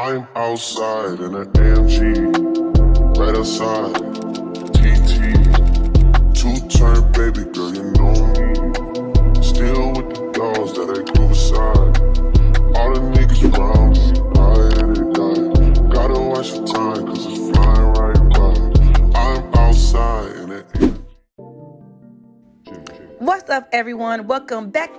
I'm outside in an AMG, right outside, TT, two-turn baby girl, you know me. Still with the dolls that I grew aside. All the niggas around me, they gotta watch the time, cause it's flying right by. I'm outside in an AMG. What's up, everyone? Welcome back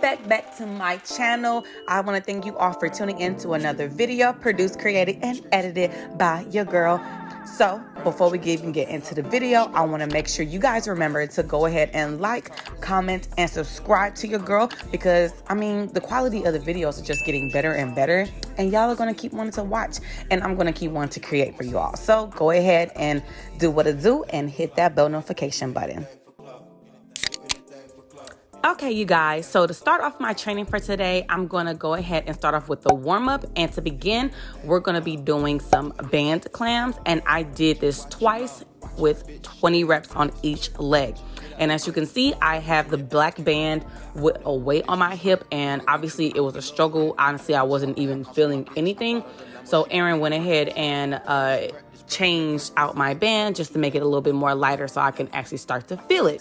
to my channel. I want to thank you all for tuning in to another video produced, created, and edited by your girl. So before we even get into the video, I want to make sure you guys remember to go ahead and like, comment, and subscribe to your girl, because I mean the quality of the videos are just getting better and better, and y'all are going to keep wanting to watch, and I'm going to keep wanting to create for you all. So go ahead and do what it do and hit that bell notification button. Okay, you guys, so to start off my training for today, I'm going to go ahead and start off with the warm-up. And to begin, we're going to be doing some band clams. And I did this twice with 20 reps on each leg. And as you can see, I have the black band with a weight on my hip. And obviously, it was a struggle. Honestly, I wasn't even feeling anything. So Aaron went ahead and changed out my band just to make it a little bit more lighter so I can actually start to feel it.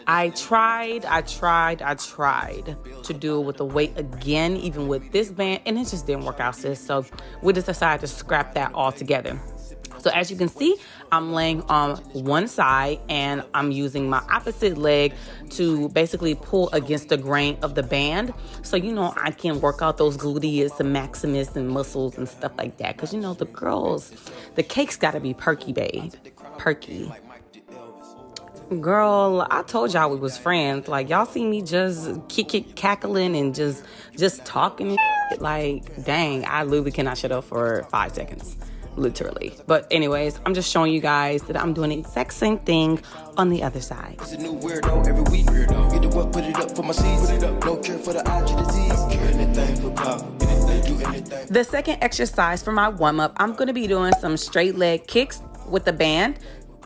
I tried to do it with the weight again, even with this band, and it just didn't work out, sis. So we just decided to scrap that all together. So as you can see, I'm laying on one side and I'm using my opposite leg to basically pull against the grain of the band. So, you know, I can work out those gluteus and maximus and muscles and stuff like that. Because, you know, the girls, the cake's got to be perky, babe. Perky. Girl, I told y'all we was friends. Like, y'all see me just cackling and just talking. Like, dang, I literally cannot shut up for 5 seconds. Literally. But anyways, I'm just showing you guys that I'm doing the exact same thing on the other side. It's a new weirdo every week. Get the what, put it up for my seeds. No cure for the IG disease. Anything for clout. Do anything. The second exercise for my warm-up, I'm going to be doing some straight leg kicks with the band.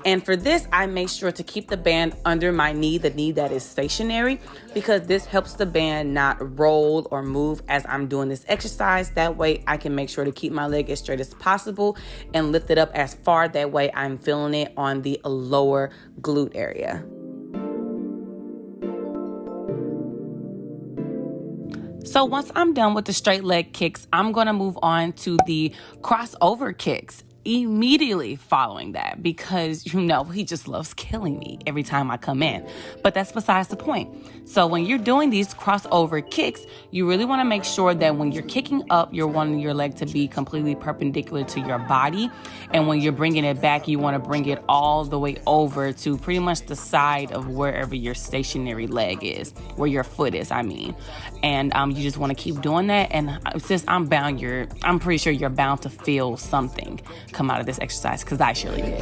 And for this, I make sure to keep the band under my knee, the knee that is stationary, because this helps the band not roll or move as I'm doing this exercise. That way I can make sure to keep my leg as straight as possible and lift it up as far. That way I'm feeling it on the lower glute area. So once I'm done with the straight leg kicks, I'm going to move on to the crossover kicks immediately following that, because you know he just loves killing me every time I come in. But that's besides the point. So when you're doing these crossover kicks, you really want to make sure that when you're kicking up, you're wanting your leg to be completely perpendicular to your body, and when you're bringing it back, you want to bring it all the way over to pretty much the side of wherever your stationary leg is, where your foot is, I mean. And you just want to keep doing that. And since I'm pretty sure you're bound to feel something come out of this exercise, because I surely did.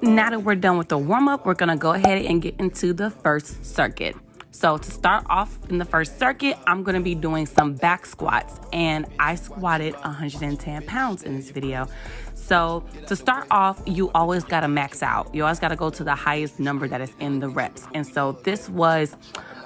Now that we're done with the warm-up, we're going to go ahead and get into the first circuit. So to start off in the first circuit, I'm going to be doing some back squats, and I squatted 110 pounds in this video. So to start off, you always got to max out. You always got to go to the highest number that is in the reps. And so this was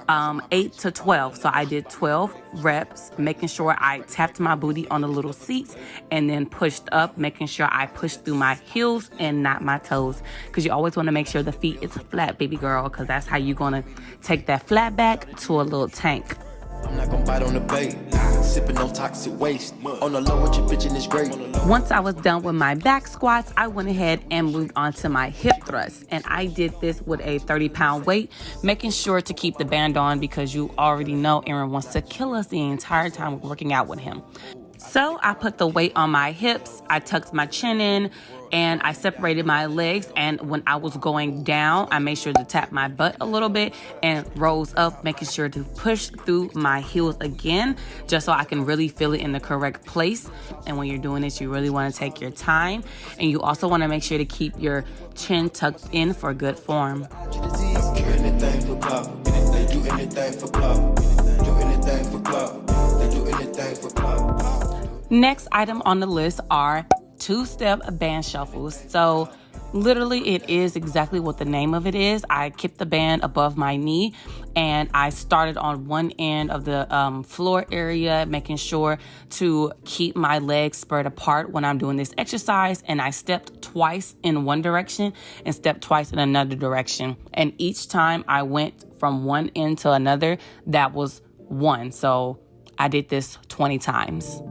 8 to 12. So I did 12 reps, making sure I tapped my booty on the little seats and then pushed up, making sure I pushed through my heels and not my toes. Because you always want to make sure the feet is flat, baby girl, because that's how you're going to take that flat back to a little tank. I'm not gonna bite on the bait. Sipping no toxic waste. On the low, what you bitching is great. Once I was done with my back squats, I went ahead and moved on to my hip thrusts. And I did this with a 30-pound weight, making sure to keep the band on, because you already know Aaron wants to kill us the entire time we're working out with him. So I put the weight on my hips, I tucked my chin in, and I separated my legs. And when I was going down, I made sure to tap my butt a little bit and rose up, making sure to push through my heels again, just so I can really feel it in the correct place. And when you're doing this, you really want to take your time. And you also want to make sure to keep your chin tucked in for good form. Next item on the list are two-step band shuffles. So Literally, it is exactly what the name of it is. I kept the band above my knee and I started on one end of the floor area, making sure to keep my legs spread apart when I'm doing this exercise. And I stepped twice in one direction and stepped twice in another direction. And each time I went from one end to another, that was one. So I did this 20 times.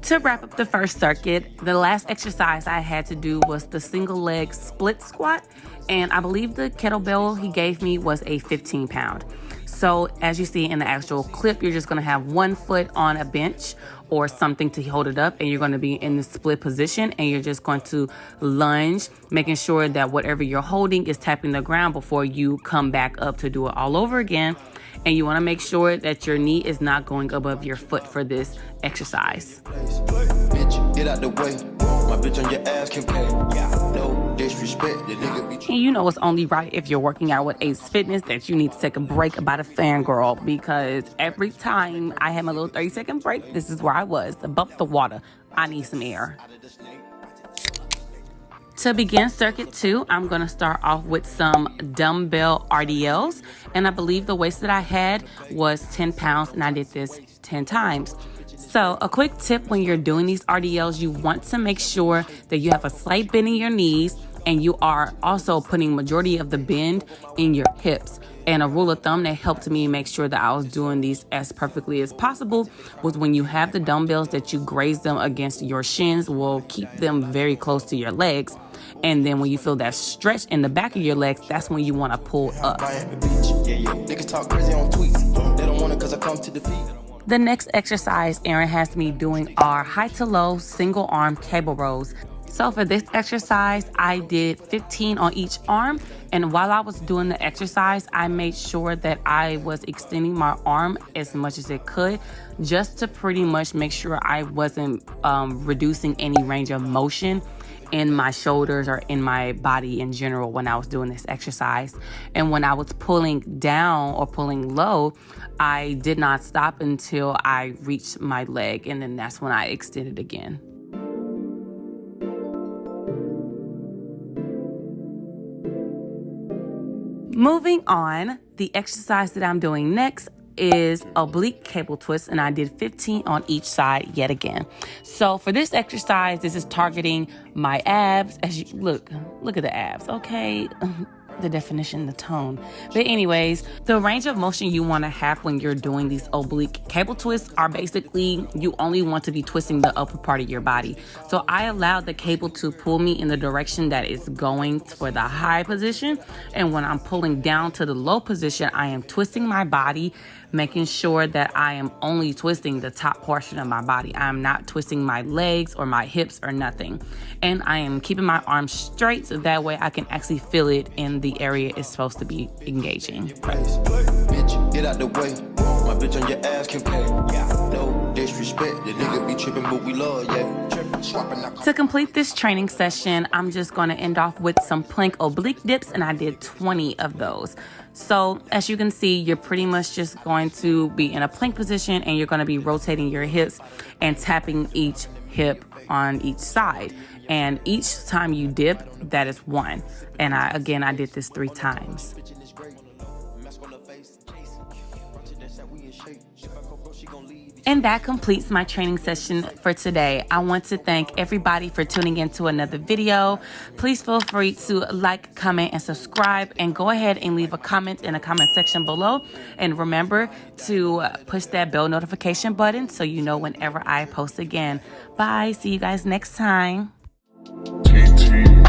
To wrap up the first circuit, the last exercise I had to do was the single leg split squat. And I believe the kettlebell he gave me was a 15-pound. So as you see in the actual clip, you're just going to have one foot on a bench or something to hold it up, and you're going to be in the split position, and you're just going to lunge, making sure that whatever you're holding is tapping the ground before you come back up to do it all over again. And you want to make sure that your knee is not going above your foot for this exercise. Bitch, get out the way. My bitch on your ass can play. No disrespect. The nigga be. And you know it's only right if you're working out with Ace Fitness that you need to take a break about a fangirl, because every time I had my little 30-second break, this is where I was, above the water. I need some air. To begin circuit 2, I'm going to start off with some dumbbell RDLs. And I believe the weight that I had was 10 pounds, and I did this 10 times. So a quick tip when you're doing these RDLs, you want to make sure that you have a slight bend in your knees, and you are also putting majority of the bend in your hips. And a rule of thumb that helped me make sure that I was doing these as perfectly as possible was when you have the dumbbells, that you graze them against your shins, will keep them very close to your legs. And then when you feel that stretch in the back of your legs, that's when you want to pull up. The next exercise Aaron has me doing are high to low single arm cable rows. So for this exercise, I did 15 on each arm. And while I was doing the exercise, I made sure that I was extending my arm as much as it could, just to pretty much make sure I wasn't reducing any range of motion in my shoulders or in my body in general when I was doing this exercise. And when I was pulling down or pulling low, I did not stop until I reached my leg, and then that's when I extended again. Moving on, the exercise that I'm doing next is oblique cable twist, and I did 15 on each side yet again. So for this exercise, this is targeting my abs. As you look at the abs, okay? The definition, the tone. But anyways, the range of motion you want to have when you're doing these oblique cable twists are basically, you only want to be twisting the upper part of your body. So I allowed the cable to pull me in the direction that is going for the high position. And when I'm pulling down to the low position, I am twisting my body, making sure that I am only twisting the top portion of my body. I'm not twisting my legs or my hips or nothing. And I am keeping my arms straight so that way I can actually feel it in the area it's supposed to be engaging. Bitch, get out the way. My bitch on your ass can play. No disrespect. The nigga be tripping, but we love, yeah. To complete this training session, I'm just going to end off with some plank oblique dips, and I did 20 of those. So as you can see, you're pretty much just going to be in a plank position, and you're going to be rotating your hips and tapping each hip on each side. And each time you dip, that is one. And I did this 3 times. And that completes my training session for today. I want to thank everybody for tuning into another video. Please feel free to like, comment, and subscribe, and go ahead and leave a comment in the comment section below. And remember to push that bell notification button so you know whenever I post again. Bye. See you guys next time. TT.